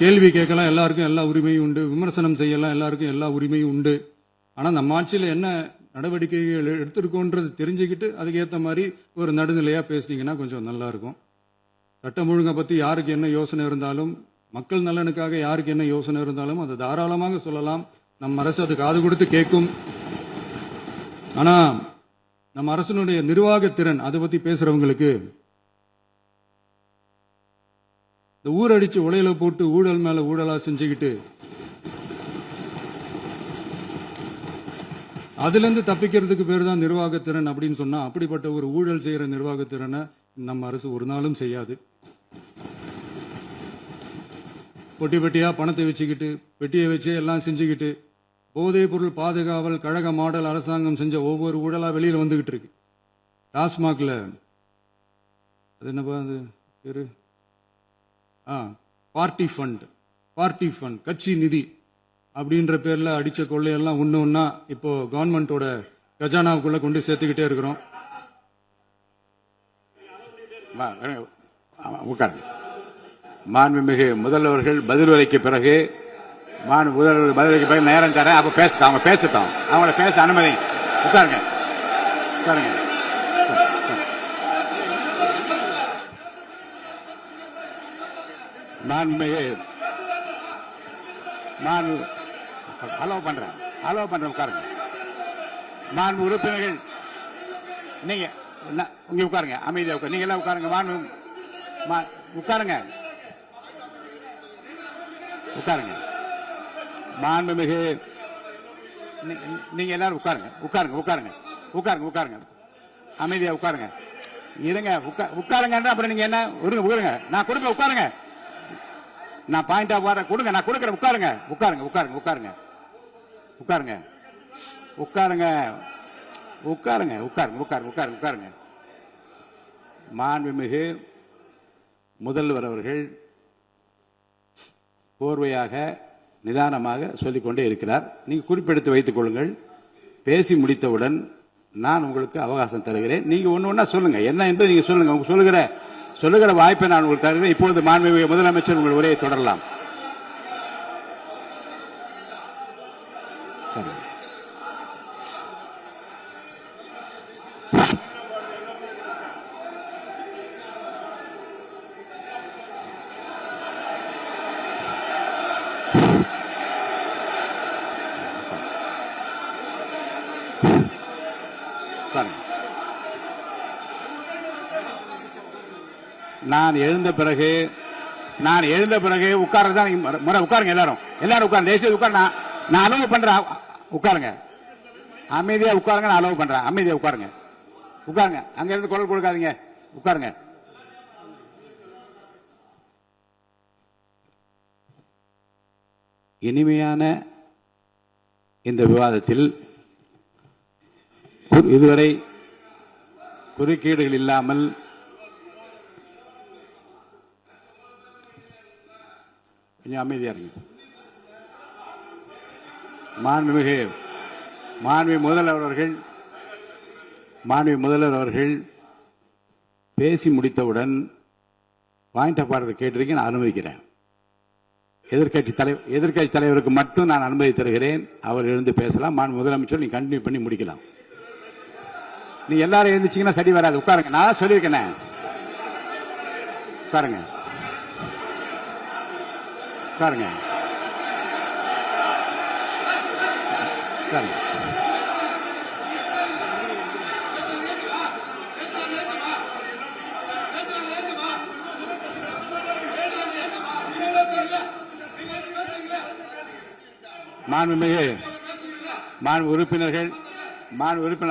கேள்வி கேட்கலாம், எல்லாருக்கும் எல்லா உரிமையும் உண்டு. விமர்சனம் செய்யலாம், எல்லாருக்கும் எல்லா உரிமையும் உண்டு. ஆனா நம்ம ஆட்சியில் என்ன நடவடிக்கைகள் எடுத்திருக்கோன்றது தெரிஞ்சுக்கிட்டு அதுக்கேற்ற மாதிரி ஒரு நடுநிலையா பேசுனீங்கன்னா கொஞ்சம் நல்லா இருக்கும். சட்டம் ஒழுங்கை பத்தி யாருக்கு என்ன யோசனை இருந்தாலும், மக்கள் நலனுக்காக யாருக்கு என்ன யோசனை இருந்தாலும் அதை தாராளமாக சொல்லலாம். நம்ம அரசு அது காது கொடுத்து கேட்கும். ஆனா நம்ம அரசனுடைய நிர்வாக திறன் அதை பத்தி பேசுறவங்களுக்கு இந்த ஊரடிச்சு உலையில போட்டு ஊழல் மேல ஊழலா செஞ்சுக்கிட்டு அதுல இருந்து தப்பிக்கிறதுக்கு பேர் தான் நிர்வாகத்திறன் அப்படின்னு சொன்னா, அப்படிப்பட்ட ஒரு ஊழல் செய்யற நிர்வாகத்திறனை நம்ம அரசு ஒரு நாளும் செய்யாது. பொட்டி பெட்டியா பணத்தை வச்சுக்கிட்டு, பெட்டியை வச்சு எல்லாம் செஞ்சுக்கிட்டு, போதைப் பொருள் பாதுகாவல் கழக மாடல் அரசாங்கம் செஞ்ச ஒவ்வொரு ஊழலா வெளியில வந்துகிட்டு இருக்கு. டாஸ்மாக்ல அது என்னப்பா அது பேரு, பார்ட்டி ஃபண்ட் கட்சி நிதி அப்படின்ற பேர்ல அடிச்ச கொள்ளையெல்லாம் ஒண்ணு ஒன்னா இப்போ கவர்மெண்டோட கஜானாவுக்குள்ள கொண்டு சேர்த்துக்கிட்டே இருக்கிறோம். மாண்புமிகு முதல்வர்கள் பதில் உரைக்கு பிறகு முதல்வர் பதிலுரைக்கு பிறகு நேரம் தரேன். அப்ப பேசட்டும், அவங்க பேசட்டும், அவங்கள பேச அனுமதி. உட்காருங்க உட்காருங்க. மாண்புமிகு அலோவ் பண்றேன் உட்காருங்க. மாண்பு உறுப்பினர்கள் நீங்க இங்க உட்காருங்க, அமைதியா உட்காரு. நீங்க எல்லாம் உட்காருங்க. உட்காருங்க. மாண்புமிகு நீங்க எல்லாரும் உட்காருங்க. அமைதியா உட்காருங்க. இருங்க, உட்காருங்க. அப்புறம் நீங்க என்ன உட்காருங்க, நான் கொடுப்பேன். உட்காருங்க, நான் பாயிண்ட் ஆஃப் வர கொடுங்க, நான் கொடுக்குறேன். உட்காருங்க. மாண்புமிகு முதல்வர் அவர்கள் கோர்வையாக நிதானமாக சொல்லிக்கொண்டே இருக்கிறார். நீங்க குறிப்பெடுத்து வைத்துக் கொள்ளுங்கள். பேசி முடித்தவுடன் நான் உங்களுக்கு அவகாசம் தருகிறேன். நீங்க ஒண்ணு சொல்லுங்க, என்ன என்பது நீங்க சொல்லுங்க. சொல்லுகிற வாய்ப்பை நான் உங்களுக்கு தருகிறேன். இப்போது மாண்புமிகு முதலமைச்சர் உங்கள் உரையை தொடரலாம். நான் எழுந்த பிறகு உட்கார்றதுதான் முறை. உட்காருங்க, எல்லாரும் உட்காருங்க. தேசிய உட்கார். நான் அலோவ் பண்றேன். உட்காருங்க, அமைதியா உட்காருங்க. நான் அலோவ் பண்றேன். அமைதியா உட்காருங்க. அங்க இருந்து குரல் கொடுக்காதீங்க. உட்காருங்க. இனிமையான இந்த விவாதத்தில் இதுவரை குறுக்கீடுகள் இல்லாமல் கொஞ்சம் அமைதியா இருங்க. மாண்புமிகு முதல்வர் அவர்கள் பேசி முடித்தவுடன் பாயிண்ட் ஆஃப் ஆர்டர் கேட்டிருக்கேன், நான் அனுமதிக்கிறேன். எதிர்கட்சி தலைவருக்கு மட்டும் நான் அனுமதி தருகிறேன். அவர் எழுந்து பேசலாம். முதலமைச்சர் நீங்க கண்டினியூ பண்ணி முடிக்கலாம். நீ எல்லாரும் எழுந்துச்சீங்கன்னா சரி வராது. உட்காருங்க, நான் சொல்லியிருக்கேன். உட்காருங்க. மாண்பு உறுப்பினர்கள்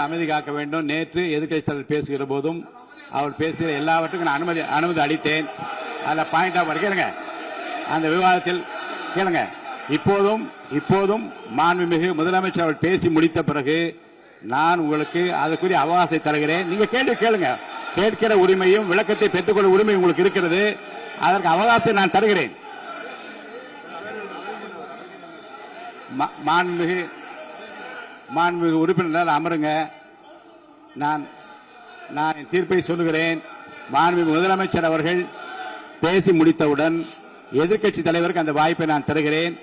அமைதி காக்க வேண்டும். நேற்று எதிர்க்கட்சி தலைவர் பேசுகிற போதும் அவர் பேசுகிற எல்லாவற்றுக்கும் நான் அனுமதி அளித்தேன். அதில் பாயிண்ட் ஆஃப் கேளுங்க, அந்த விவாதத்தில் கேளுங்க. இப்போதும் மாண்புமிகு முதலமைச்சர் அவர் பேசி முடித்த பிறகு நான் உங்களுக்கு அதுக்குரிய அவகாசத்தை தருகிறேன். நீங்க கேள்வி கேளுங்க. கேட்கிற உரிமையும் விளக்கத்தை பெற்றுக்கொள்ள உரிமை உங்களுக்கு இருக்கிறது. அதற்கு அவகாசத்தை நான் தருகிறேன். மாண்புமிகு உறுப்பினர் அமருங்க. நான் தீர்ப்பை சொல்லுகிறேன். மாண்புமிகு முதலமைச்சர் அவர்கள் பேசி முடித்தவுடன் எதிர்க்கட்சி தலைவருக்கு அந்த வாய்ப்பை நான் தருகிறேன்.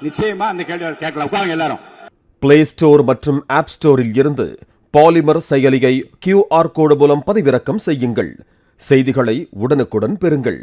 நிச்சயமா அந்த கேள்வி அவர் கேட்கலாம். உட்காருங்க எல்லாரும். பிளே ஸ்டோர் மற்றும் ஆப் ஸ்டோரில் இருந்து பாலிமர் செயலியை QR கோடு மூலம் பதிவிறக்கம் செய்யுங்கள். செய்திகளை உடனுக்குடன் பெறுங்கள்.